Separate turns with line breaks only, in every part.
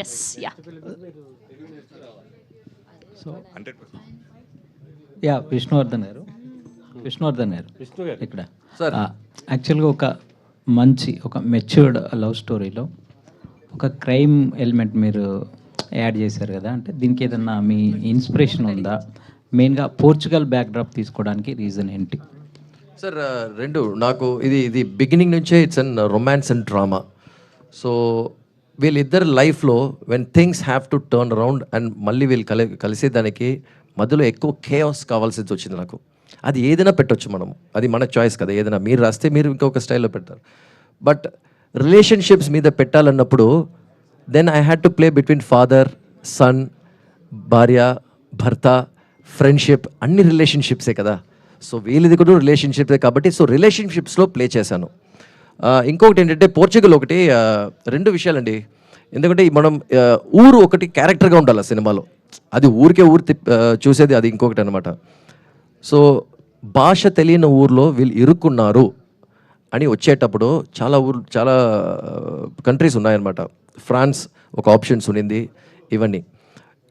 Yes ya.
So
100%.
Ya Vishnuvardhan గారు ఇక్కడ
sir.
యాక్చువల్గా ఒక మంచి ఒక మెచ్యూర్డ్ లవ్ స్టోరీలో ఒక క్రైమ్ ఎలిమెంట్ మీరు యాడ్ చేశారు కదా, అంటే దీనికి ఏదన్నా మీ ఇన్స్పిరేషన్ ఉందా? మెయిన్గా పోర్చుగల్ బ్యాక్డ్రాప్ తీసుకోవడానికి రీజన్ ఏంటి?
సార్ రెండు నాకు ఇది బిగినింగ్ నుంచే it's an romance and drama. So వీళ్ళిద్దరు లైఫ్లో when things have to turn around and మళ్ళీ వీళ్ళు కలిసేదానికి మధ్యలో ఎక్కువ కేఆస్ కావాల్సి వచ్చింది నాకు. అది ఏదైనా పెట్టొచ్చు మనం, అది మన చాయిస్ కదా. ఏదైనా మీరు రాస్తే మీరు ఇంకొక స్టైల్లో పెడతారు. బట్ రిలేషన్షిప్స్ మీద పెట్టాలన్నప్పుడు then I had to play between father son, భార్య భర్త, ఫ్రెండ్షిప్, అన్ని రిలేషన్షిప్సే కదా. సో వీళ్ళది కూడా రిలేషన్షిప్సే కాబట్టి సో రిలేషన్షిప్స్లో ప్లే చేశాను. ఇంకొకటి ఏంటంటే పోర్చుగల్ ఒకటి రెండు విషయాలండి. ఎందుకంటే మనం ఊరు ఒకటి క్యారెక్టర్గా ఉండాలి సినిమాలో, అది ఊరికే చూసేది అది ఇంకొకటి అనమాట. సో భాష తెలియని ఊర్లో వీళ్ళు ఇరుక్కున్నారు అని వచ్చేటప్పుడు చాలా కంట్రీస్ ఉన్నాయన్నమాట. ఫ్రాన్స్ ఒక ఆప్షన్స్ ఉన్నింది, ఇవన్నీ.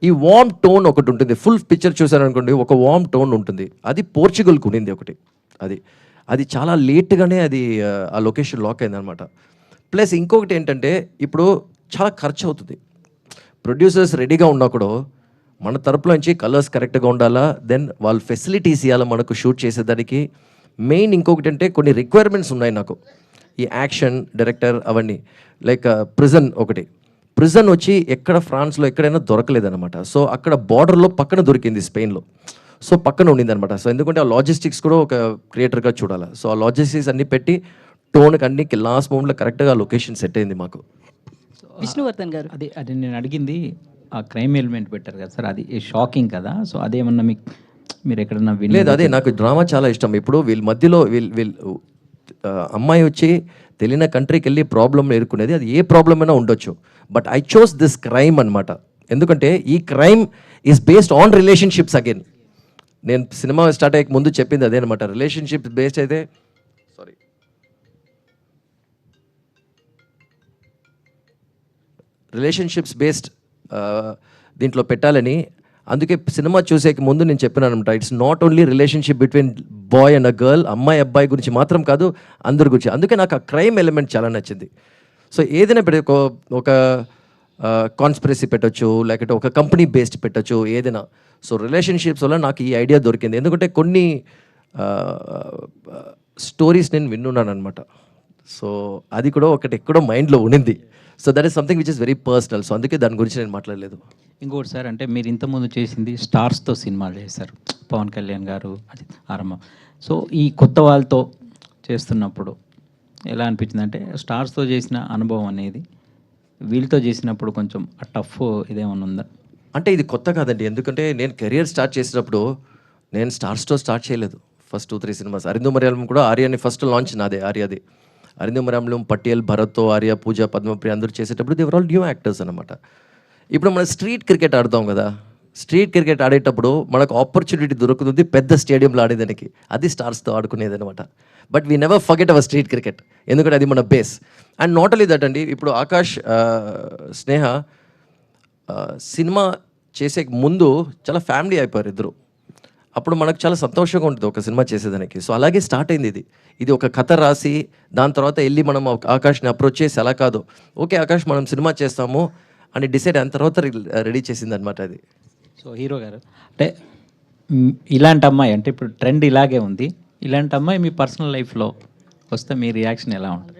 ఈ వార్మ్ టోన్ ఒకటి ఉంటుంది, ఫుల్ పిక్చర్ చూసారనుకోండి ఒక వార్మ్ టోన్ ఉంటుంది, అది పోర్చుగల్కి ఉన్నింది ఒకటి. అది చాలా లేట్గానే అది ఆ లొకేషన్ లాక్ అయిందనమాట. ప్లస్ ఇంకొకటి ఏంటంటే ఇప్పుడు చాలా ఖర్చు అవుతుంది. ప్రొడ్యూసర్స్ రెడీగా ఉన్నా కూడా మన తరపులో నుంచి కలర్స్ కరెక్ట్గా ఉండాలా, దెన్ వాళ్ళు ఫెసిలిటీస్ ఇవ్వాలా మనకు షూట్ చేసేదానికి. మెయిన్ ఇంకొకటి అంటే కొన్ని రిక్వైర్మెంట్స్ ఉన్నాయి నాకు, ఈ యాక్షన్ డైరెక్టర్ అవన్నీ. లైక్ ప్రిజన్ వచ్చి ఎక్కడ ఫ్రాన్స్లో ఎక్కడైనా దొరకలేదన్నమాట. సో అక్కడ బార్డర్లో పక్కన దొరికింది, స్పెయిన్లో. సో పక్కన ఉండింది అనమాట. సో ఎందుకంటే ఆ లాజిస్టిక్స్ కూడా ఒక క్రియేటర్గా చూడాలి. సో ఆ లాజిస్టిక్స్ అన్నీ పెట్టి టోన్కి అన్ని లాస్ట్ మూమెంట్లో కరెక్ట్గా లొకేషన్ సెట్ అయింది మాకు.
విష్ణువర్ధన్ గారు,
అది నేను అడిగింది ఆ క్రైమ్ ఎలిమెంట్ పెట్టారు కదా సార్, అది షాకింగ్ కదా. సో అదేమన్నా మీరు ఎక్కడన్నా
లేదు, అదే నాకు డ్రామా చాలా ఇష్టం. ఇప్పుడు వీళ్ళ మధ్యలో వీళ్ళు అమ్మాయి వచ్చి తెలియని కంట్రీకి వెళ్ళి ప్రాబ్లం ఎదుర్కొనేది, అది ఏ ప్రాబ్లం అయినా ఉండొచ్చు. But I chose this crime అనమాట. ఎందుకంటే ఈ crime is based on relationships again. నేను సినిమా స్టార్ట్ అయ్యే ముందు చెప్పింది అదే అనమాట. రిలేషన్షిప్స్ బేస్డ్ అయితే రిలేషన్షిప్స్ బేస్డ్ దీంట్లో పెట్టాలని. అందుకే సినిమా చూసే ముందు నేను చెప్పినాను అనమాట, it's not only relationship between boy and a girl, అమ్మాయి అబ్బాయి గురించి మాత్రం కాదు, అందరి గురించి. అందుకే నాకు ఆ క్రైమ్ ఎలిమెంట్ చాలా నచ్చింది. సో ఏదైనా ఒక కాన్స్పిరసీ పెట్టచ్చు, లేకపోతే ఒక కంపెనీ బేస్డ్ పెట్టచ్చు, ఏదైనా. సో రిలేషన్షిప్స్ వల్ల నాకు ఈ ఐడియా దొరికింది. ఎందుకంటే కొన్ని స్టోరీస్ నేను విన్నాను అనమాట. సో అది కూడా ఒకటి ఎక్కడో మైండ్లో ఉండింది. So that is something which is very personal. So అందుకే దాని గురించి నేను మాట్లాడలేదు.
ఇంకోటి సార్, అంటే మీరు ఇంతకుముందు చేసింది స్టార్స్తో సినిమాలు చేశారు, పవన్ కళ్యాణ్ గారు, అది ఆరంభం. సో ఈ కొత్త వాళ్ళతో చేస్తున్నప్పుడు ఎలా అనిపించింది? అంటే స్టార్స్తో చేసిన అనుభవం అనేది వీళ్ళతో చేసినప్పుడు కొంచెం టఫ్ ఇదేమన్నా ఉందా?
అంటే ఇది కొత్త కాదండి. ఎందుకంటే నేను కెరియర్ స్టార్ట్ చేసినప్పుడు నేను స్టార్స్తో స్టార్ట్ చేయలేదు. ఫస్ట్ 2-3 సినిమాస్ అరిందు మలయాళం కూడా ఆర్యాని ఫస్ట్ లాంచ్ నాదే, ఆర్యాది. అరిందు మలయాళం పటేల్, భరత్తో ఆర్య, పూజ, పద్మప్రియ అందరూ చేసేటప్పుడు they were all new actors అనమాట. ఇప్పుడు మనం స్ట్రీట్ క్రికెట్ ఆడతాం కదా, స్ట్రీట్ క్రికెట్ ఆడేటప్పుడు మనకు ఆపర్చునిటీ దొరుకుతుంది పెద్ద స్టేడియంలో ఆడేదానికి, అది స్టార్స్తో ఆడుకునేది అనమాట. But we never forget our street cricket, ఎందుకంటే అది మన base. And not only that అండి, ఇప్పుడు ఆకాష్, స్నేహ సినిమా చేసే ముందు చాలా ఫ్యామిలీ అయిపోయారు ఇద్దరు. అప్పుడు మనకు చాలా సంతోషంగా ఉంటుంది ఒక సినిమా చేసేదానికి. సో అలాగే స్టార్ట్ అయింది ఇది ఒక కథ రాసి దాని తర్వాత వెళ్ళి మనం ఆకాష్ని అప్రోచ్ చేసి, అలా కాదు, ఓకే ఆకాష్ మనం సినిమా చేస్తాము అని డిసైడ్ అయిన తర్వాత రెడీ చేసింది అనమాట అది.
సో హీరో గారు, అంటే ఇలాంటి అమ్మాయి, అంటే ఇప్పుడు ట్రెండ్ ఇలాగే ఉంది, ఇలాంటి అమ్మాయి మీ పర్సనల్ లైఫ్లో వస్తే మీ రియాక్షన్ ఎలా ఉంటుంది?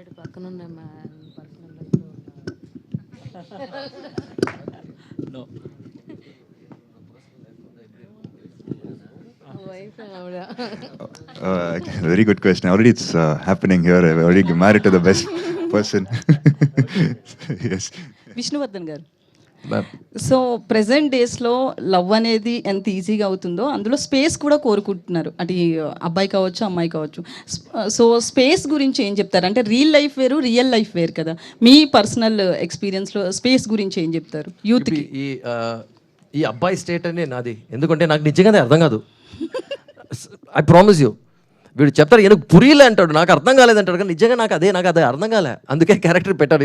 Very good question. Already it's happening here. I'm already married to the best person. Yes.
Vishnuvardhan గారు, సో ప్రెసెంట్ డేస్లో లవ్ అనేది ఎంత ఈజీగా అవుతుందో అందులో స్పేస్ కూడా కోరుకుంటున్నారు, అది అబ్బాయి కావచ్చు అమ్మాయి కావచ్చు. సో స్పేస్ గురించి ఏం చెప్తారు? అంటే రియల్ లైఫ్ వేరు, రియల్ లైఫ్ వేరు కదా. మీ పర్సనల్ ఎక్స్పీరియన్స్లో స్పేస్ గురించి ఏం చెప్తారు యూత్కి?
ఈ అబ్బాయి స్టేట్ అనే నాది, ఎందుకంటే నాకు నిజంగానే అర్థం కాదు. ఐ ప్రామిస్ యూ, వీడు చెప్తాడు எனக்கு పురియలే అంటాడు, నాకు అర్థం కాలేదంటాడు, కానీ నిజంగా నాకు అదే అర్థం కాలే, అందుకే క్యారెక్టర్ పెట్టారు.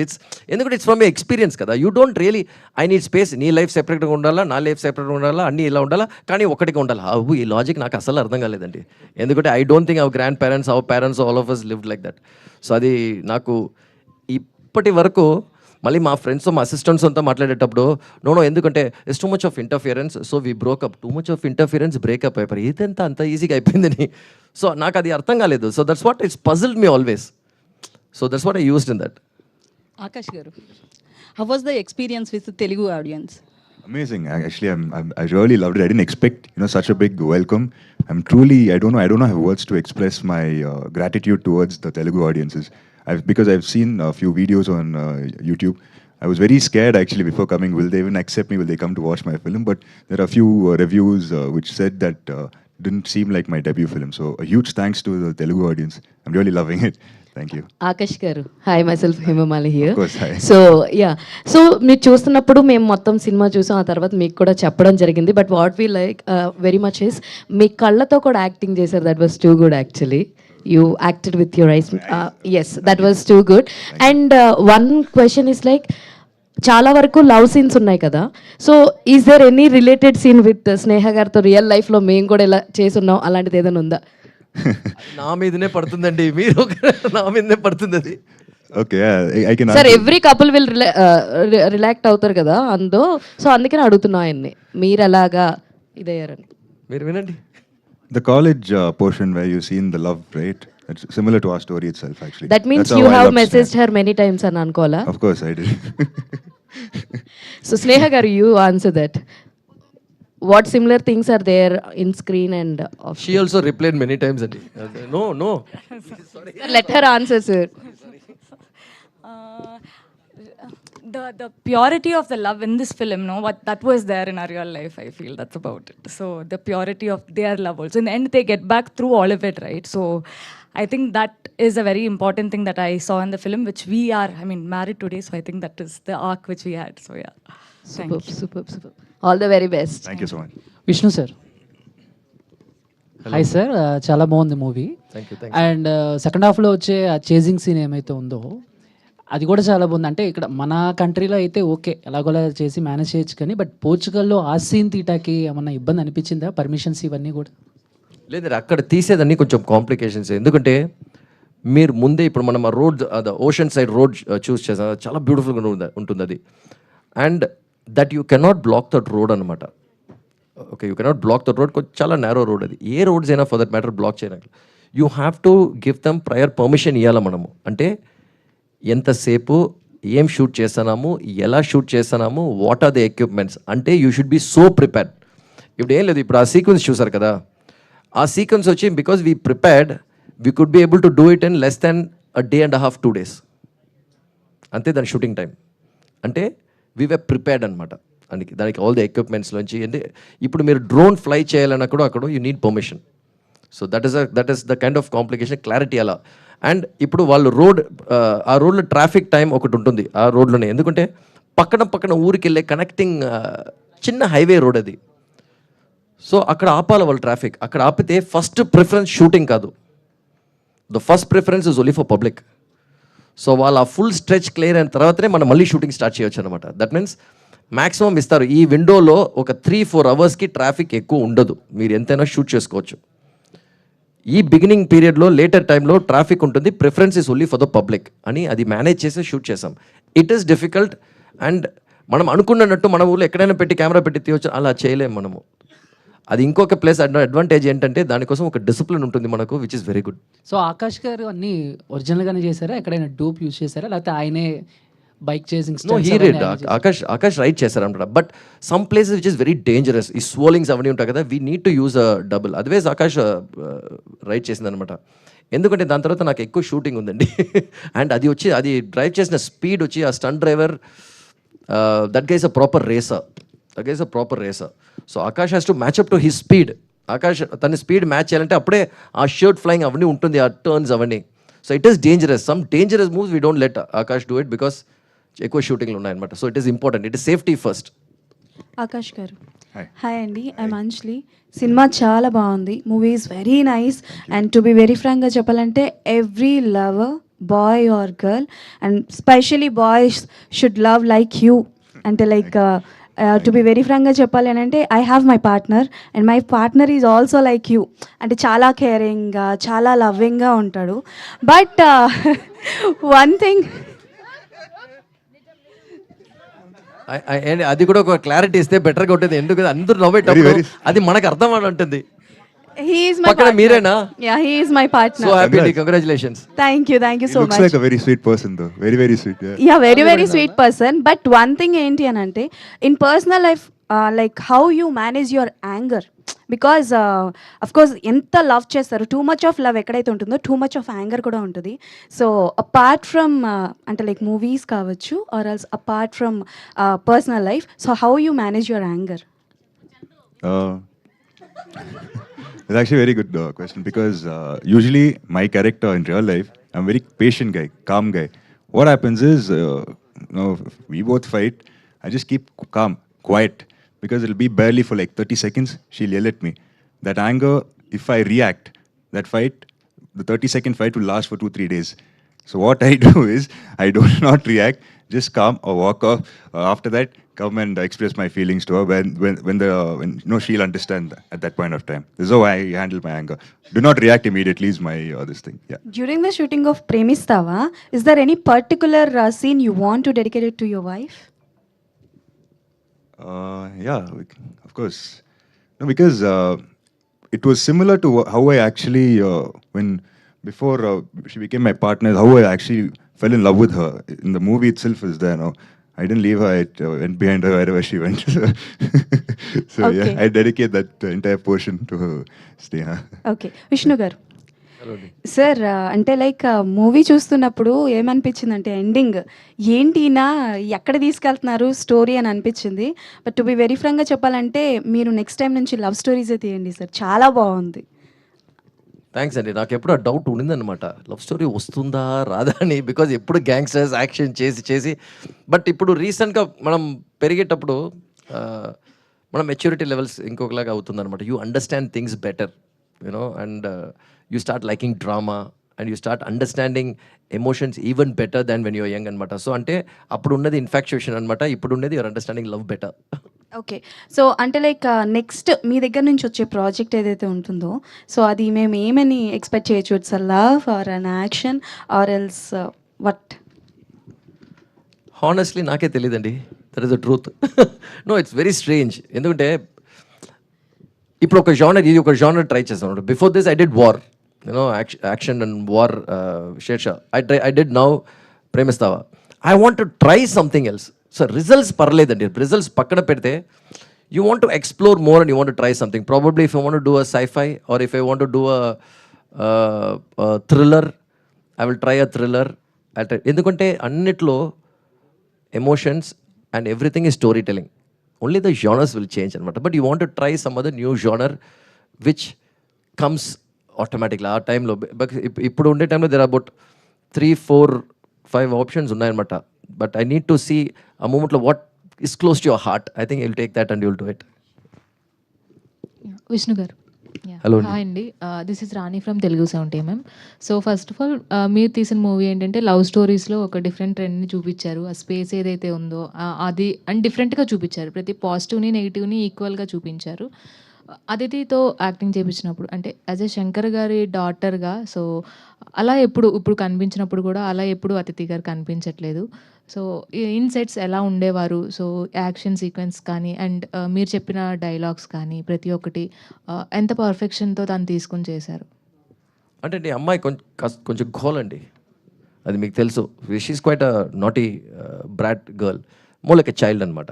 ఎందుకంటే ఇట్స్ ఫ్రమ్ ఏ ఎక్స్పీరియన్స్ కదా. You don't really I need space, నీ లైఫ్ సెపరేట్గా ఉండాలా, నా లైఫ్ సెపరేట్గా ఉండాలా, అన్నీ ఇలా ఉండాలా, కానీ ఒకటిగా ఉండాలి. అవ్వు ఈ లాజిక్ నాకు అసలు అర్థం కాలేదండి. ఎందుకంటే I don't think our grandparents, our parents, all of us lived like that. So అది నాకు ఇప్పటి వరకు మళ్ళీ మా ఫ్రెండ్స్, మా అసిస్టెంట్స్ అంతా మాట్లాడేటప్పుడు నో ఎందుకంటే it's too much of interference, so we broke up. Too much of interference, breakup అయిపోయి ఇదంతా అంత ఈజీగా అయిపోయిందని. సో నాకు అది అర్థం కాలేదు. So that's what it's puzzled me always. So that's what I used in that.
Akash గారు, how was the experience with Telugu audience?
Amazing. Actually, I really loved it. I didn't expect, such a big welcome. I don't have words to express my gratitude towards the Telugu audiences. Because I've seen a few videos on YouTube. I was very scared actually before coming. Will they even accept me? Will they come to watch my film? But there are a few reviews which said that didn't seem like my debut film. So a huge thanks to the Telugu audience. I'm really loving it. Thank you.
Akash గారు, hi, myself Hemamali here.
Of course, hi.
So మీరు చూస్తున్నప్పుడు మేము మొత్తం cinema చూసాం, ఆ తర్వాత మీకు కూడా చెప్పడం జరిగింది. But what we like very much is మీ కళ్ళతో కూడా యాక్టింగ్ చేశారు. That was too good actually. You acted with your eyes. Yes, that was too good. And one question is like, చాలా వరకు లవ్ సీన్స్ ఉన్నాయి కదా, so is there any related scene with Sneha గారితో real లైఫ్లో మేము కూడా ఇలా చేసున్నాం, అలాంటిది ఏదైనా ఉందా?
నా మీదనే పడుతుందండి, మీరు నా మీదనే పడుతుంది అది.
Okay, I can
sir
answer.
Every couple will relate అవుతారు కదా అందో, సో అందుకని అడుగుతున్నా ఆయన్ని, మీరు ఎలాగా ఇదయ్యారని.
మీరు వినండి.
The college portion where you've seen the love, right? It's similar to our story itself, actually.
That means
That's how
you
I
have
loved
messaged
Sneha.
Her many times అని అనుకోవాలా?
Of course, I did.
So Sneha గారు, you answer that. What similar things are there in screen and off?
She also replied many times అండి. No
let her answer sir.
The purity of the love in this film, no, what that was there in our real life, I feel that's about it. So the purity of their love also, in the end they get back through all of it, right? So I think that is a very important thing that I saw in the film, which we are, I mean, married today, so I think that is the arc which we had. So yeah, thank you.
Super. All the very best.
Thank you so much.
Vishnu sir, hi sir. చాలా బాగుంది movie.
Thank you.
And second హాఫ్లో వచ్చే ఆ chasing scene ఏమైతే ఉందో అది కూడా చాలా బాగుంది. అంటే ఇక్కడ మన కంట్రీలో అయితే ఓకే ఎలాగోలా చేసి మేనేజ్ చేయొచ్చు, కానీ బట్ పోర్చుగల్లో ఆ సీన్ తీయటానికి ఏమన్నా ఇబ్బంది అనిపించిందా? పర్మిషన్స్ ఇవన్నీ కూడా
లేదండి, అక్కడ తీసేదన్నీ కొంచెం కాంప్లికేషన్స్. ఎందుకంటే మీరు ముందే ఇప్పుడు మనం ఆ road, ocean side road choose చేసాం, చాలా బ్యూటిఫుల్గా ఉంటుంది అది. And that you cannot block that road అనమాట. Okay, you cannot block that road, చాలా నేరో రోడ్ అది. ఏ రోడ్స్ అయినా ఫర్ దట్ మ్యాటర్ బ్లాక్ చేయడానికి you have to give them prior permission ఇవ్వాలి మనము. అంటే ఎంతసేపు ఏం షూట్ చేస్తున్నాము, ఎలా షూట్ చేస్తున్నాము, వాట్ ఆర్ ద ఎక్విప్మెంట్స్, అంటే you should be so prepared. ఇప్పుడు ఏం లేదు, ఇప్పుడు ఆ సీక్వెన్స్ చూసారు కదా, ఆ సీక్వెన్స్ వచ్చి because we prepared we could be able to do it in less than a day and half 2 days అంతే దాని షూటింగ్ టైం. అంటే వీ వే ప్రిపేర్డ్ అనమాట. దానికి ఆల్ ద ఎక్విప్మెంట్స్లోంచి. అంటే ఇప్పుడు మీరు డ్రోన్ ఫ్లై చేయాలన్నా కూడా అక్కడ you need permission. So that is the kind of complication, clarity అలా. అండ్ ఇప్పుడు వాళ్ళు ఆ రోడ్లో ట్రాఫిక్ టైం ఒకటి ఉంటుంది ఆ రోడ్లోనే, ఎందుకంటే పక్కన ఊరికి వెళ్ళే కనెక్టింగ్ చిన్న హైవే రోడ్ అది. సో అక్కడ ఆపాలి వాళ్ళు ట్రాఫిక్. అక్కడ ఆపితే ఫస్ట్ ప్రిఫరెన్స్ షూటింగ్ కాదు, the first preference is only for public. So వాళ్ళు ఆ ఫుల్ స్ట్రెచ్ క్లియర్ అయిన తర్వాతనే మనం మళ్ళీ షూటింగ్ స్టార్ట్ చేయొచ్చు అనమాట. దట్ మీన్స్ మ్యాక్సిమం ఇస్తారు. ఈ విండోలో ఒక 3-4 అవర్స్కి ట్రాఫిక్ ఎక్కువ ఉండదు, మీరు ఎంతైనా షూట్ చేసుకోవచ్చు. ఈ బిగినింగ్ పీరియడ్లో లేటర్ టైంలో ట్రాఫిక్ ఉంటుంది, preference is only for the public అని అది మేనేజ్ చేసి షూట్ చేసాం. It is difficult. అండ్ మనం అనుకున్నట్టు మన ఊళ్ళో ఎక్కడైనా పెట్టి కెమెరా పెట్టి తీయవచ్చు, అలా చేయలేము మనము. అది ఇంకొక ప్లస్ అడ్వాంటేజ్ ఏంటంటే దానికోసం ఒక డిసిప్లిన్ ఉంటుంది మనకు, which is very good.
So Akash గారు అన్ని ఒరిజినల్గానే చేశారా? ఎక్కడైనా డూప్ యూజ్ చేశారా, లేకపోతే ఆయనే bike chasing?
No, he ride. Akash ride చేశారంట. But some places which is very dangerous, ఈ స్వోలింగ్స్ అవన్నీ ఉంటాయి కదా, we need to use a double. Otherwise Akash ride చేసిందనమాట. ఎందుకంటే దాని తర్వాత నాకు ఎక్కువ షూటింగ్ ఉందండి. అండ్ అది డ్రైవ్ చేసిన స్పీడ్ వచ్చి ఆ stunt driver, that guys a proper racer. So Akash has to match up to his speed. Akash తన స్పీడ్ మ్యాచ్ చేయాలంటే అప్పుడే ఆ షర్ట్ ఫ్లయింగ్ అవన్నీ ఉంటుంది, ఆ టర్న్స్ అవన్నీ. So it is dangerous. Some dangerous moves we don't let Akash do it because ఎక్కువ షూటింగ్లు ఉన్నాయన్నమాట. So it is important, it is safety first.
Akash గారు,
హాయ్ అండి, ఐమ్ అంజలి. సినిమా చాలా బాగుంది. Movie is very nice. And to be very ఫ్రాంక్గా చెప్పాలంటే every lover, boy or girl, and specially boys should love like you. అంటే like to be very ఫ్రాంక్గా చెప్పాలి అని అంటే I have my partner and my partner is also like you. అంటే చాలా కేరింగ్గా, చాలా లవ్వింగ్గా ఉంటాడు. బట్ వన్ థింగ్,
అది కూడా ఒక క్లారిటీ ఇస్తే బెటర్గా ఉంటుంది. ఎందుకు అందరూ నవ్వేటప్పుడు అది మనకు అర్థం అని ఉంటుంది.
he is my
పక్కన
partner.
మీరేనా?
Yeah, he is my partner.
So happy, congratulations.
Thank you
He
so
looks
much.
like a very sweet person though. Very, very sweet. Yeah.
Yeah, very very sweet person. But one thing ఏంటి అని అంటే in personal life, like how you manage your anger, because of course ఎంత love చేస్తారు, too much of love ఎక్కడైతే ఉంటుందో too much of anger కూడా ఉంటుంది. So apart from అంటే లైక్ మూవీస్ కావచ్చు or else apart from personal life, so how you manage your anger?
It's actually a very good question because usually my character in real life, I'm a very patient guy, calm guy. What happens is, if we both fight, I just keep calm, quiet, because it'll be barely for like 30 seconds. She'll yell at me. That anger, if I react, that fight, the 30-second fight will last for 2-3 days. So what I do is, I do not react, just calm or walk off. After that, come and express my feelings to her when she'll understand at that point of time. This is how I handle my anger. Do not react immediately is my this thing. Yeah.
During the shooting of Premistava, is there any particular scene you want to dedicate it to your wife?
Yeah, of course. No, because it was similar to how I actually, when before she became my partner, how I actually fell in love with her. In the movie itself is there, no? I didn't leave her, I went behind her wherever she went. So
Okay.
yeah, I dedicate that entire portion to her. Sneha.
Okay, Vishnu గారు. Sir అంటే like movie చూస్తున్నప్పుడు ఏమనిపించింది అంటే ending ఏంటినా ఎక్కడ తీసుకెళ్తున్నారు story అని అనిపించింది. But to be very ఫ్రాంక్గా చెప్పాలంటే మీరు నెక్స్ట్ టైం నుంచి లవ్ స్టోరీసే తీయండి సార్, చాలా బాగుంది.
థ్యాంక్స్ అండి. నాకు ఎప్పుడు ఆ డౌట్ ఉండిందనమాట, లవ్ స్టోరీ వస్తుందా రాదా అని. బికాజ్ ఎప్పుడు గ్యాంగ్స్టర్స్ యాక్షన్ చేసి బట్ ఇప్పుడు రీసెంట్గా మనం పెరిగేటప్పుడు మన మెచ్యూరిటీ లెవెల్స్ ఇంకొకలాగా అవుతుందన్నమాట. You understand things better, you know, and you start liking drama and you start understanding emotions even better than when you're young అనమాట. సో అంటే అప్పుడు ఉన్నది ఇన్ఫాక్చుయేషన్ అనమాట, ఇప్పుడు ఉన్నది your understanding love better.
Okay, so అంటే లైక్ నెక్స్ట్ మీ దగ్గర నుంచి వచ్చే ప్రాజెక్ట్ ఏదైతే ఉంటుందో, సో అది మేము ఏమని ఎక్స్పెక్ట్ చేయొచ్చు? It's a love or an action or else what?
Honestly నాకే తెలియదండి, that is the truth. No, it's very strange. ఎందుకంటే ఇప్పుడు ఒక జానర్, ఇది ఒక జానర్ ట్రై చేస్తాను. Before this I did war, you know, action and war, Shershaah. I did now Premisthava. I want to try something else. So results పర్లేదండి, results పక్కన పెడితే you want to explore more and you want to try something. Probably if I want to do a scifi or if I want to do a thriller, I will try a thriller. ఎందుకంటే అన్నిట్లో emotions and everything is story telling. Only the genres will change అనమాట. But you want to try some other new genre which comes automatically ఆ టైంలో. ఇప్పుడు ఉండే టైంలో there are about 3-4-5 options ఉన్నాయన్నమాట. But I need to see ఆ మూమెంట్లో what is close to your heart. I think will take that and you'll do it.
Vishnu గారు.
Hello.
Hi అండి, this is Rani from Telugu 70mm. So first of all మీరు తీసిన movie ఏంటంటే love స్టోరీస్లో ఒక different ట్రెండ్ని చూపించారు. ఆ స్పేస్ ఏదైతే ఉందో అది అండ్ డిఫరెంట్గా చూపించారు. ప్రతి పాజిటివ్ని నెగిటివ్ని ఈక్వల్గా చూపించారు. అదితితో యాక్టింగ్ చేయించినప్పుడు అంటే యాజ్ ఎ శంకర్ గారి డాటర్గా, సో అలా ఇప్పుడు కనిపించినప్పుడు కూడా అలా ఎప్పుడు అతిథి గారు కనిపించట్లేదు. సో ఇన్సెట్స్ ఎలా ఉండేవారు? సో యాక్షన్ సీక్వెన్స్ కానీ అండ్ మీరు చెప్పిన డైలాగ్స్ కానీ ప్రతి ఒక్కటి ఎంత పర్ఫెక్షన్తో తను తీసుకుని చేశారు?
అంటే అండి, అమ్మాయి కొంచెం ఘోల్ అండి, అది మీకు తెలుసు. She's quite a naughty brat girl, more like a child అనమాట.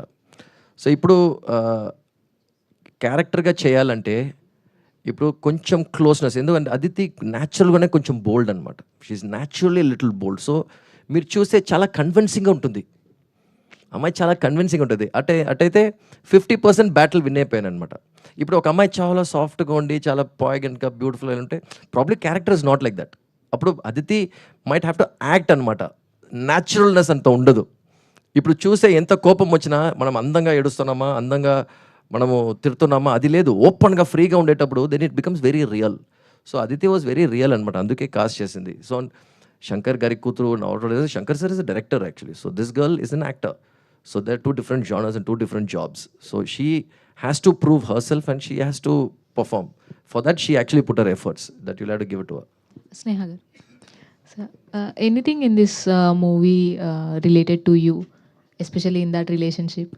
సో ఇప్పుడు క్యారెక్టర్గా చేయాలంటే ఇప్పుడు కొంచెం క్లోజ్నెస్, ఎందుకంటే అదితి న్యాచురల్గానే కొంచెం బోల్డ్ అనమాట. షీఈస్ న్యాచురల్లీ లిటిల్ బోల్డ్. సో మీరు చూస్తే చాలా కన్విన్సింగ్గా ఉంటుంది అమ్మాయి, చాలా కన్విన్సింగ్ ఉంటుంది. అటైతే 50% బ్యాటిల్ విన్ అయిపోయాను అనమాట. ఇప్పుడు ఒక అమ్మాయి చాలా సాఫ్ట్గా ఉండి చాలా పాయిగెంట్గా బ్యూటిఫుల్గా ఉంటే probably character is not like that. అప్పుడు Aditi might have to act అనమాట, న్యాచురల్నెస్ అంత ఉండదు. ఇప్పుడు చూసే ఎంత కోపం వచ్చినా మనం అందంగా ఏడుస్తున్నామా, అందంగా మనము తిడుతున్నామా అది లేదు, ఓపెన్గా ఫ్రీగా ఉండేటప్పుడు then it becomes very real. So Aditi was very real అనమాట, అందుకే కాస్ట్ చేసింది. సో శంకర్ గారి కూతురు నవ్వలేదు, Shankar sir is a director actually. So this girl is an actor. So there are two different genres and two different jobs. So she has to prove herself and she has to perform. For that, she actually put her efforts. That you'll have to give it to her.
Sneha garu. So, anything in this movie related to you, especially in that relationship?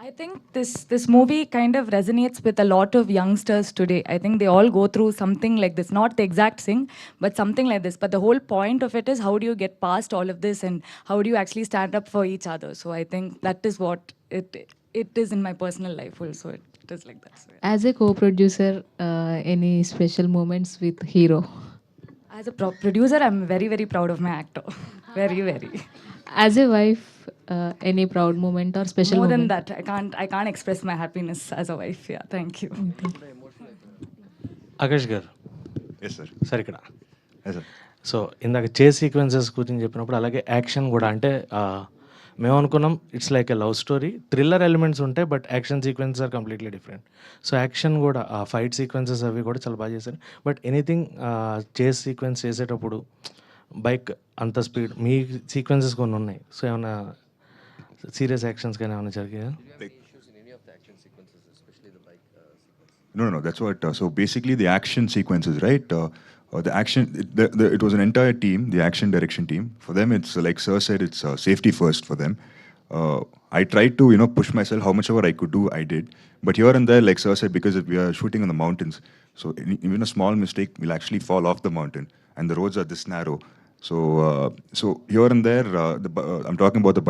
I think this movie kind of resonates with a lot of youngsters today. I think they all go through something like this, not the exact thing, but something like this. But the whole point of it is how do you get past all of this and how do you actually stand up for each other? So I think that is what it is in my personal life also. It is like that. So, yeah.
As a co-producer, any special moments with hero?
As a producer, I'm very, very proud of my actor. Very, very.
As a wife, any proud moment or special
More
moment?
than that, I can't express my happiness as a wife. Yeah, thank you.
Akash గారు
Yes, sir.
Sir ఇక్కడ
Yes, sir.
So ఇందాక చేస్ sequences గురించి చెప్పినప్పుడు అలాగే action కూడా అంటే మేము అనుకున్నాం it's like a love story, thriller elements ఉంటాయి but action sequences are completely different. So action కూడా ఆ ఫైట్ సీక్వెన్సెస్ అవి కూడా చాలా బాగా చేశారు. బట్ ఎనీథింగ్ చేస్ సీక్వెన్స్ చేసేటప్పుడు బైక్ అంత స్పీడ్, మీ సీక్వెన్సెస్ కొన్ని ఉన్నాయి. సో ఏమైనా సీరియస్ యాక్షన్స్ కానీ ఏమైనా జరిగాయా?
No. That's what. So basically, the action sequences, right? The action. It was an entire team, the action direction team. For them, it's like Sir said, it's safety first for them. I tried to, push myself. How much ever I could do, I did. But here and there, like Sir said, because we are shooting on the mountains, so even a small mistake will actually fall off the mountain, and the roads are this narrow. So here and there, I'm talking about the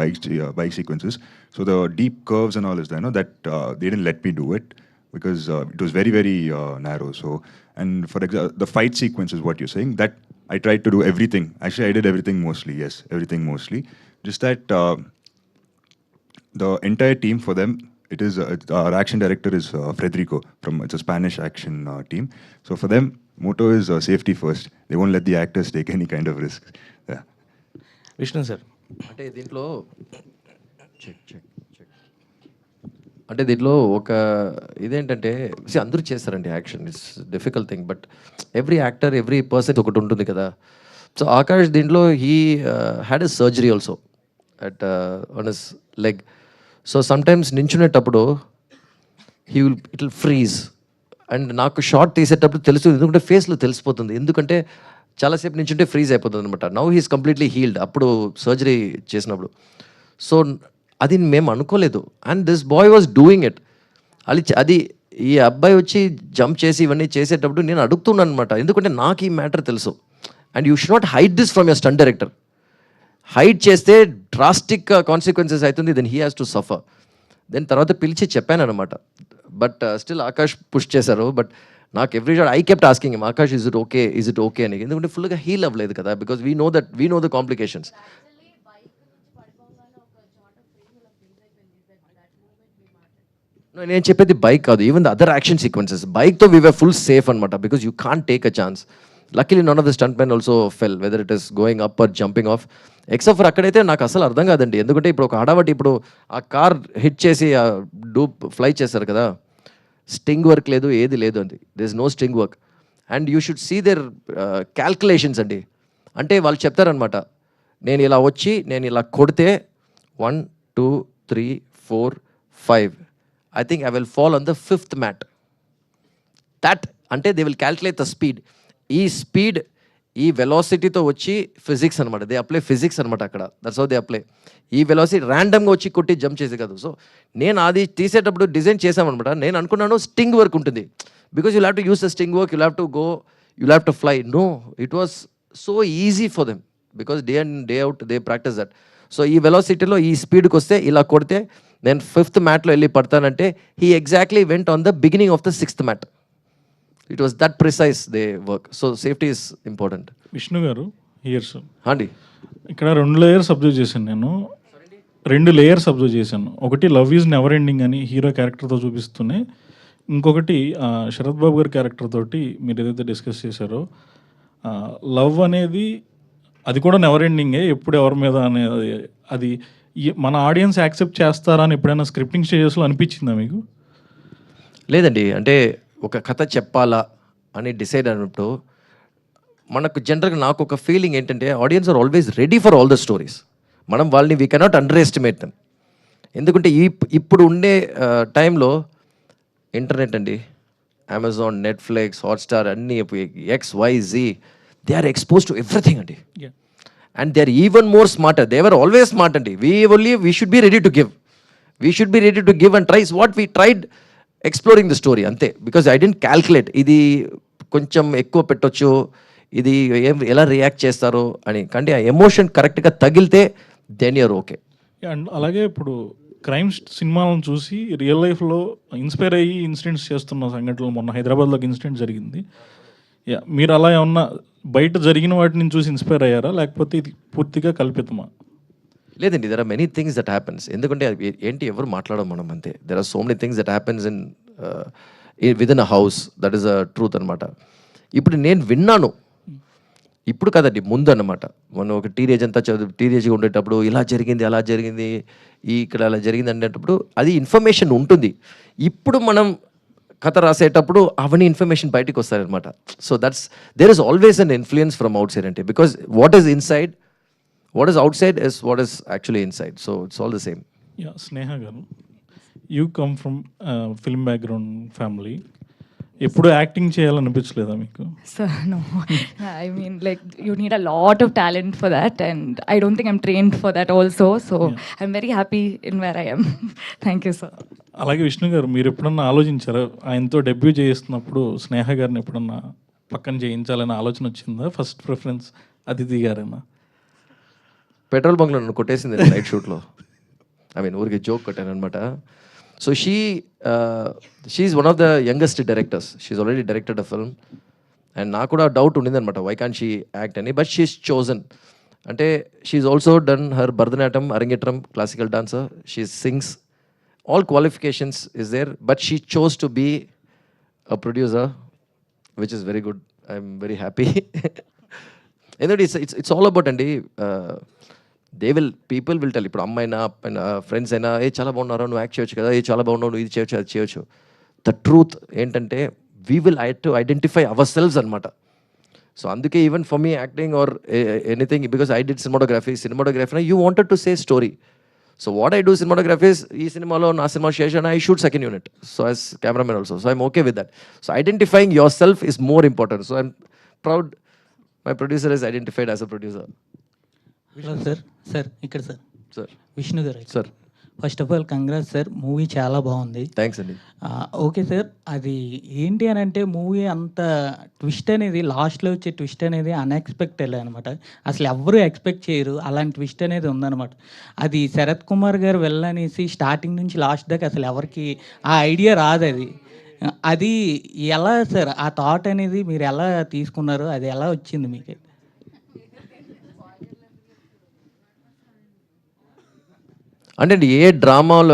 bike sequences. So the deep curves and all is there, that they didn't let me do it because it was very, very narrow. So, and for example, the fight sequence is what you're saying, that I tried to do everything. Actually, I did everything mostly, yes, everything mostly. Just that the entire team for them, it is, our action director is Federico, it's a Spanish action team. So for them, motto is safety first. They won't let the actors take any kind of risk. Yeah.
Vishnu sir
అంటే దీంట్లో అంటే దీంట్లో ఒక ఇదేంటంటే అందరూ చేస్తారండి action, it's difficult thing, but every actor every person ఒకటి ఉంటుంది కదా. సో ఆకాష్ దీంట్లో he had a surgery also at on his leg. So sometimes నించునేటప్పుడు ఇట్ విల్ ఫ్రీజ్. అండ్ నాకు షార్ట్ తీసేటప్పుడు తెలుసు, ఎందుకంటే ఫేస్లో తెలిసిపోతుంది, ఎందుకంటే చాలాసేపు నించుంటే ఫ్రీజ్ అయిపోతుంది అనమాట. నౌ హీస్ కంప్లీట్లీ హీల్డ్ అప్పుడు సర్జరీ చేసినప్పుడు. సో అది మేము అనుకోలేదు, and this boy was doing it. అది ఈ అబ్బాయి వచ్చి జంప్ చేసి ఇవన్నీ చేసేటప్పుడు నేను అడుగుతున్నాను అనమాట, ఎందుకంటే నాకు ఈ మ్యాటర్ తెలుసు. And you should not hide this from your stunt director. Hide చేస్తే డ్రాస్టిక్ కాన్సిక్వెన్సెస్ అవుతుంది, then he has to suffer. Then తర్వాత పిలిచి చెప్పాను అనమాట, బట్ స్టిల్ ఆకాష్ పుష్ చేశారు. బట్ నాకు every shot I kept asking him, Akash is it okay అని, ఎందుకంటే ఫుల్గా హీల్ అవ్వలేదు కదా, because we know the complications. నేను చెప్పేది బైక్ కాదు, even the other action sequences బైక్తో వీ వర్ ఫుల్ సేఫ్ అనమాట, because you can't take a chance. Luckily none of the stuntmen also fell, whether it is going up or jumping off. Except for అక్కడైతే నాకు అసలు అర్థం కాదండి, ఎందుకంటే ఇప్పుడు ఒక హడావటి, ఇప్పుడు ఆ కార్ హిట్ చేసి ఫ్లై చేస్తారు కదా, స్టింగ్ వర్క్ లేదు, ఏది లేదు అండి, there is no sting work. And you should see their calculations అండి. అంటే వాళ్ళు చెప్తారనమాట, నేను ఇలా వచ్చి నేను ఇలా కొడితే 1 2 3 4 5 I think I will fall on the 5th mat. That అంటే they will calculate the speed. ఈ స్పీడ్ ఈ వెలాసిటీతో వచ్చి ఫిజిక్స్ అనమాట, దే అప్లై ఫిజిక్స్ అనమాట అక్కడ, దట్స్ హౌ దే అప్లై. ఈ వెలాసిటీ ర్యాండమ్గా వచ్చి కొట్టి జంప్ చేసే కాదు. సో నేను అది తీసేటప్పుడు డిజైన్ చేసామన్నమాట, నేను అనుకున్నాను స్టింగ్ వర్క్ ఉంటుంది, because you have to use the sting work, you have to go, you have to fly. No, it was so easy for them because day and day out they practice that. So ఈ వెలాసిటీలో ఈ స్పీడ్కి వస్తే ఇలా కొడితే నేను 5th మ్యాట్లో వెళ్ళి పడతానంటే he exactly went on the beginning of the 6th mat. It was that precise they work. So safety is important.
Vishnu గారు ఇయర్స్
అండి
ఇక్కడ 2 లేయర్స్ అబ్జర్వ్ చేశాను నేను, 2 లేయర్స్ అబ్జర్వ్ చేశాను. ఒకటి లవ్ ఈజ్ నెవర్ ఎండింగ్ అని హీరో క్యారెక్టర్తో చూపిస్తూనే, ఇంకొకటి శరత్ బాబు గారి క్యారెక్టర్ తోటి మీరు ఏదైతే డిస్కస్ చేశారో, లవ్ అనేది అది కూడా నెవర్ ఎండింగే, ఎప్పుడు ఎవరి మీద అనేది, అది మన ఆడియన్స్ యాక్సెప్ట్ చేస్తారా అని ఎప్పుడైనా స్క్రిప్టింగ్ స్టేజెస్లో అనిపించిందా మీకు?
లేదండి, అంటే ఒక కథ చెప్పాలా అని డిసైడ్ అయినప్పుడు మనకు జనరల్గా నాకు ఒక ఫీలింగ్ ఏంటంటే audience are always ready for all the stories. మనం వాళ్ళని we cannot underestimate them. ఎందుకంటే ఇప్పుడు ఉండే టైంలో ఇంటర్నెట్ అండి, అమెజాన్, నెట్ఫ్లిక్స్, హాట్స్టార్ అన్నీ XYZ, they are expose to everything అండి. And they are even more smarter. They are always smart అండి. We should be ready to give. We should be ready to give and tries what we tried exploring the story అంతే. Because I dent calculate ఇది కొంచెం ఎక్కువ పెట్టొచ్చు, ఇది ఎలా react చేస్తారో అని. కానీ ఆ ఎమోషన్ కరెక్ట్గా తగిలితే దెన్ యూర్ ఓకే.
అండ్ అలాగే ఇప్పుడు క్రైమ్ సినిమాలను చూసి రియల్ లైఫ్లో ఇన్స్పైర్ అయ్యి ఇన్సిడెంట్స్ చేస్తున్న సంఘటనలు, మొన్న హైదరాబాద్లో ఒక ఇన్సిడెంట్ జరిగింది. మీరు అలా ఏమన్నా బయట జరిగిన వాటిని చూసి ఇన్స్పైర్ అయ్యారా, లేకపోతే ఇది పూర్తిగా కల్పితమా?
లేదండి, there are many things that happens. ఎందుకంటే ఏంటి ఎవరు మాట్లాడడం మనం అంతే. There are so many things that happens in within a house. That is a truth అనమాట. ఇప్పుడు నేను విన్నాను, ఇప్పుడు కదండి, ముందు అన్నమాట. మనం ఒక టీనేజ్గా ఉండేటప్పుడు ఇలా జరిగింది, అలా జరిగింది, ఇక్కడ అలా జరిగింది అనేటప్పుడు అది ఇన్ఫర్మేషన్ ఉంటుంది. ఇప్పుడు మనం కథ రాసేటప్పుడు అవన్నీ ఇన్ఫర్మేషన్ బయటకు వస్తారనమాట. So there is always an influence from outside అంటే, because what is inside, what is outside is what is actually inside. So it's all the same.
Sneha గారు, you come from film background family. ఎప్పుడు acting చేయాలనిపించలేదా మీకు?
So no, I mean, like, you need a lot of talent for that, and I don't think I'm trained for that also. So I'm very happy in where I am. Thank you, sir.
అలాగే విష్ణు గారు, మీరు ఎప్పుడన్నా ఆలోచించారా ఆయనతో debut చేస్తున్నప్పుడు స్నేహ గారిని ఎప్పుడన్నా పక్కన చేయించాలనే ఆలోచన వచ్చిందా? ఫస్ట్ ప్రిఫరెన్స్ అదితి గారేనా?
పెట్రోల్ బంక్లో నన్ను కొట్టేసింది నైట్ షూట్లో. ఐ మీన్ ఊరికి జోక్ కొట్టాను అనమాట. So she's one of the youngest directors. She's already directed a film. అండ్ నాకు కూడా డౌట్ ఉండింది అనమాట, వై కాన్ షీ యాక్ట్ అని. But she's chosen. అంటే she's also done her Bharatanatyam, Arangetram, classical dancer. She sings, all qualifications is there, but she chose to be a producer, which is very good. I'm very happy. And it's all about andi, people will tell, ఇప్పుడు అమ్మాయినా friends అయినా, ఏ చాలా బాగున్నారా, నువ్వు act చేయొచ్చు కదా, ఏ చాలా బాగున్నావు, నువ్వు ఇది చేయొచ్చు, అది చేయొచ్చు. ద ట్రూత్ ఏంటంటే we will have to identify ourselves అనమాట. సో అందుకే even for me acting or anything, because I did cinematography, you wanted to say story. So what I do cinematography is, ee cinema na cinema session I shoot second unit, so as cameraman also, so I'm okay with that. So identifying yourself is more important. So I'm proud my producer is identified as a producer.
Sir ikkada sir Vishnu garu
Sir,
first of all congrats sir, movie చాలా బాగుంది.
Thanks అండి.
Okay sir, అది ఏంటి అని అంటే movie అంత twist అనేది, లాస్ట్లో వచ్చే ట్విస్ట్ అనేది అన్ఎక్స్పెక్టెడ్ అనమాట. అసలు ఎవ్వరూ ఎక్స్పెక్ట్ చేయరు, అలాంటి ట్విస్ట్ అనేది ఉందన్నమాట. అది శరత్ కుమార్ గారు వెళ్ళనేసి స్టార్టింగ్ నుంచి లాస్ట్ దాకా అసలు ఎవరికి ఆ ఐడియా రాదు. అది ఎలా సార్, ఆ థాట్ అనేది మీరు ఎలా తీసుకున్నారు, అది ఎలా వచ్చింది మీకు?
అంటే ఏ డ్రామాలో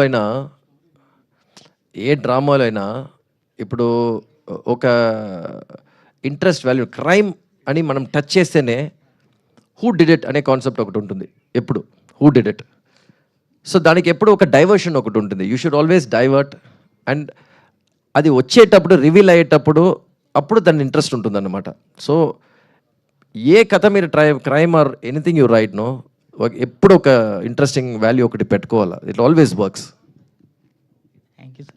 అయినా ఇప్పుడు ఒక ఇంట్రెస్ట్ వాల్యూ, క్రైమ్ అని మనం టచ్ చేస్తేనే హూ డిడ్ ఇట్ అనే కాన్సెప్ట్ ఒకటి ఉంటుంది ఎప్పుడు, హూ డిడ్ ఇట్. సో దానికి ఎప్పుడు ఒక డైవర్షన్ ఒకటి ఉంటుంది. You should always divert. And అది వచ్చేటప్పుడు, రివీల్ అయ్యేటప్పుడు, అప్పుడు దాని ఇంట్రెస్ట్ ఉంటుందన్నమాట. సో ఏ కథ మీరు crime or anything you right no, ఎప్పుడు ఒక ఇంట్రెస్టింగ్ వాల్యూ ఒకటి పెట్టుకోవాలి. It always works.
Thank you sir.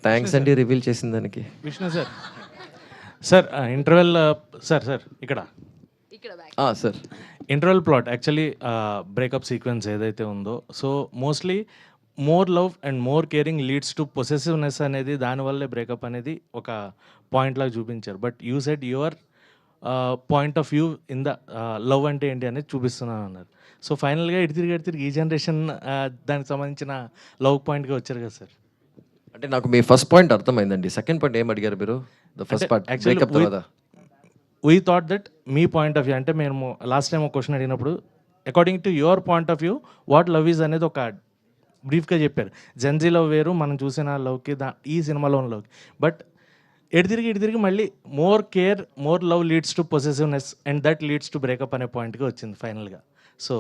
Thanks అండి రివీల్ చేసిన దానికి.
విష్ణు సార్ ఇంటర్వెల్ సార్ ఇక్కడ
sir
interval plot actually breakup sequence ఏదైతే ఉందో, so mostly more love and more caring leads to possessiveness అనేది, దానివల్లే బ్రేకప్ అనేది ఒక పాయింట్ లాగా చూపించారు. But you said your point of view in the love అంటే ఏంటి అనేది చూపిస్తున్నాను అన్నారు. సో ఫైనల్గా ఎటు తిరిగి ఈ జనరేషన్ దానికి సంబంధించిన లవ్ పాయింట్గా వచ్చారు కదా సార్.
అంటే నాకు మీ ఫస్ట్ పాయింట్ అర్థమైందండి. సెకండ్ పాయింట్ ఏం అడిగారు మీరు? ద ఫస్ట్ పార్ట్ బ్రేకప్ తర్వాత
we thought that me point of view అంటే, మేము లాస్ట్ టైం ఒక క్వశ్చన్ అడిగినప్పుడు according to your point of view what love is అనేది ఒక బ్రీఫ్గా చెప్పారు. జెన్జీ లవ్ వేరు, మనం చూసిన లవ్కి ఈ సినిమాలో లవ్కి. బట్ ఎటు తిరిగి మళ్ళీ more care, more love leads to possessiveness and that leads to breakup అనే పాయింట్గా వచ్చింది ఫైనల్గా. So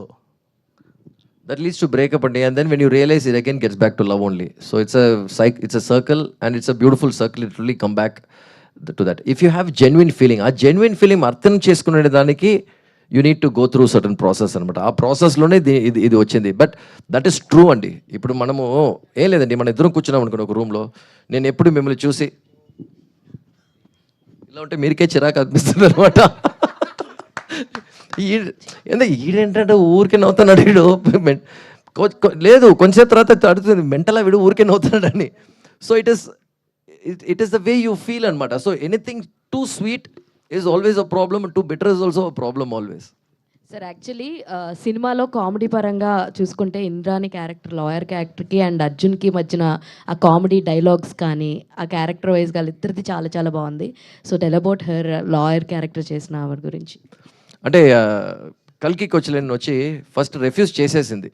that leads to breakup and then when you realize it again gets back to love only. So it's a circle, and it's a beautiful circle. It really come back to that. If you have genuine feeling, ఆ genuine feeling అర్థం చేసుకునే దానికి you need to go through certain process అనమాట. ఆ ప్రాసెస్లోనే ఇది వచ్చింది. But that is true అండి. ఇప్పుడు మనము ఏం లేదండి, మన ఇద్దరం కూర్చున్నాం అనుకోండి ఒక రూమ్లో, నేను ఎప్పుడు మిమ్మల్ని చూసి ఇలా ఉంటే మీరికే చిరాకు అనిపిస్తుంది అనమాట. ఈడేంటంటే ఊరికే నవ్వుతున్నాడు వీడు, లేదు కొంచెంసేపు తర్వాత అడుగుతుంది మెంటలా వీడు ఊరికే నవ్వుతున్నాడని. So it is the way you feel అనమాట. So anything too sweet is always a problem, too bitter is also a problem always.
Sir actually సినిమాలో కామెడీ పరంగా చూసుకుంటే ఇంద్రాని క్యారెక్టర్, లాయర్ క్యారెక్టర్కి అండ్ అర్జున్కి మధ్యన ఆ కామెడీ డైలాగ్స్ కానీ ఆ క్యారెక్టర్ వైజ్ గా ఇద్దరిది చాలా చాలా బాగుంది. So tell about her lawyer character చేసిన ఆవిడ గురించి.
అంటే కల్కి కొచ్చలేని వచ్చి ఫస్ట్ రెఫ్యూజ్ చేసేసింది.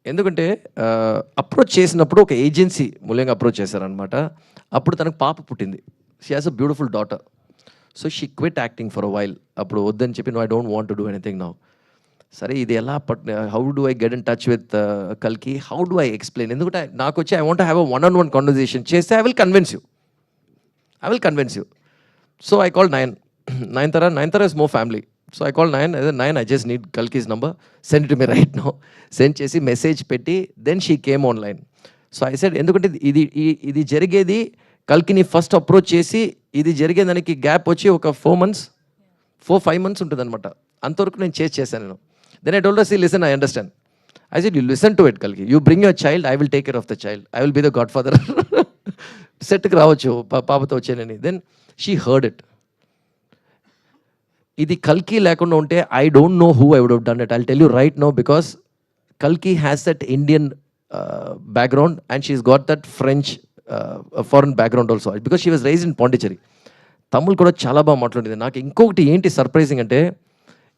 ఎందుకంటే అప్రోచ్ చేసినప్పుడు ఒక ఏజెన్సీ మూలంగా అప్రోచ్ చేశారనమాట. అప్పుడు తనకు పాప పుట్టింది. She has a beautiful daughter. So she quit acting for a while. అప్పుడు వద్దని చెప్పి no, I don't want to do anything now. సరే ఇది ఎలా how do I get in touch with కల్కి, హౌ డూ ఐ ఎక్స్ప్లెయిన్? ఎందుకంటే నాకు వచ్చి I want have a 1-on-1 conversation చేస్తే I will convince you. So I call Nayanthara is more family. So I called Nayan, I just need Kalki's number, send it to me right now. Send చేసి message పెట్టి then she came online. So I said ఎందుకంటే ఇది జరిగేది కల్కిని first approach చేసి ఇది జరిగేదానికి gap వచ్చి ఒక 4-5 months ఉంటుంది అనమాట. అంతవరకు నేను చేశాను నేను. Then I told her, see listen, I understand. I said you listen to it కల్కి, you bring your child, I will take care of the child, I will be the godfather. సెట్కి రావచ్చు పాపతో వచ్చేనని. Then she heard it. ఇది కల్కి లేకుండా ఉంటే I don't know who I would have done it. I'll tell you right now, because కల్కి has that Indian background and she's got that French foreign background also, because she was raised in Pondicherry. Tamil కూడా చాలా బాగా మాట్లాడింది. నాకు ఇంకొకటి ఏంటి surprising అంటే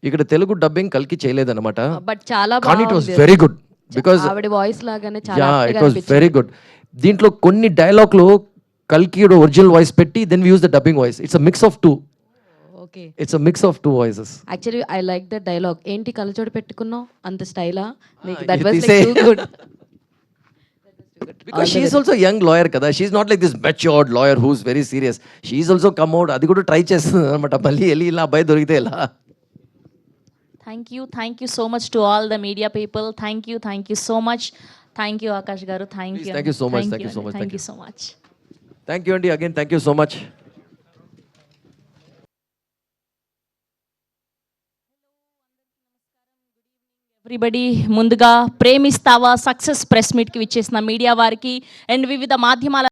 ఇక్కడ తెలుగు డబ్బింగ్ కల్కి చేయలేదన్నమాట.
బట్ చాలా
కానీ it was very good, because
ఆవిడ వాయిస్ లాగానే
ya it was very good. దీంట్లో కొన్ని డైలాగ్లు కల్కి ఒరిజినల్ వాయిస్ పెట్టి then we use the dubbing voice. It's a mix of two.
Okay,
it's a mix of two voices.
Actually I like the dialogue. ఏంటి కళ్ళజోడు పెట్టుకున్నావు అంత స్టైలా నీకు? That was like too good.
Because she is also a young lawyer kada. She is not like this matured lawyer who is very serious. She is also come out, అది కూడా try చేస్తుంది అనమాట. మళ్ళీ వెళ్ళి ఇలా అబ్బాయి దొరికితే ఎలా.
Thank you so much to all the media people. Thank you so much. Thank you Akash garu. Thank you so much. Thank you so much.
Thank you Andy, again thank you so much.
Everybody, ముందుగా ప్రేమిస్తావా success press మీట్కి విచ్చేసిన media వారికి and వివిధ మాధ్యమాల